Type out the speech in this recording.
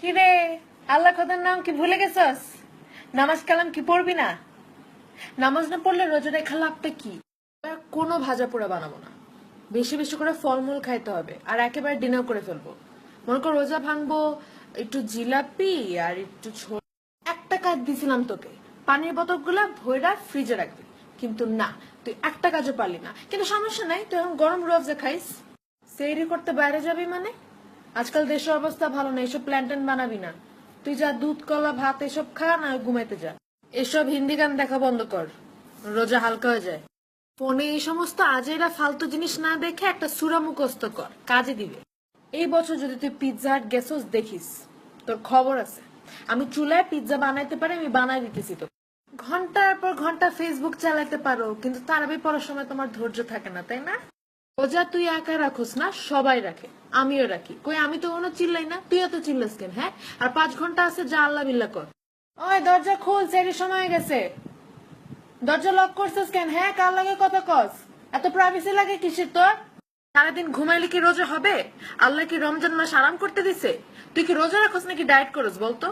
কিরে, আল্লাহ খোদার নাম কি ভুলে গেছস? নামাজ কালাম কি পড়বি না? নামাজ না পড়লে রোজা রেখা লাভটা কি? কোনো ভাজা পোড়া বানাবো না, বেশি বেশি করে ফলমূল খাইতে হবে, আর একেবারে ডিনার করে ফেলবো। মনে কর রোজা ভাঙবো, একটু জিলাপি আর একটু ছোট। একটা কাজ দিছিলাম তোকে, পানির বোতলগুলা ভইরা ফ্রিজে রাখবি, কিন্তু না, তুই একটা কাজও পারলি না। কিন্তু সমস্যা নাই, তুই এখন গরম রোজা খাইস। সেহরি করতে বাইরে যাবি মানে? আজকাল দেশের অবস্থা ভালো না, এসব প্ল্যান ট্যান বানাবি না। তুই যা দুধ কলা ভাত এসব খা, না ঘুমাইতে যা। এসব হিন্দি গান দেখা বন্ধ কর, রোজা হালকা হয়ে যায়। ফোনে এই সমস্ত আজেরা ফালতু জিনিস না দেখে একটা সূরা মুখস্থ কর, কাজে দিবে। এই বছর যদি তুই পিৎজা হাট গেছস দেখিস, তোর খবর আছে। আমি চুলায় পিৎজা বানাইতে পারি, আমি বানাই দিতেছি তো। ঘন্টার পর ঘন্টা ফেসবুক চালাতে পারো, কিন্তু তারাবি পড়ার সময় তোমার ধৈর্য থাকে না, তাই না? রোজা তুই একা রাখোস না, সবাই রাখে, আমিও রাখি। কই আমি তো কোনো চিল্লাই না, তুইও তো চিল্লাস কেন? হ্যাঁ, আর 5 ঘন্টা আছে, যা আল্লাহ বিল্লাহ কর। ওই দরজা খুল, সেরি সময় হয়ে গেছে। দরজা লক করছিস কেন? হ্যাঁ, কার লাগে কথা কস? এত প্রাইভেসি লাগে কিসের তোর? সারাদিন ঘুমাইলে কি রোজা হবে? আল্লাহ কি রমজান মাস আরাম করতে দিছে? তুই কি রোজা রাখোস নাকি ডায়েট করস বলতো?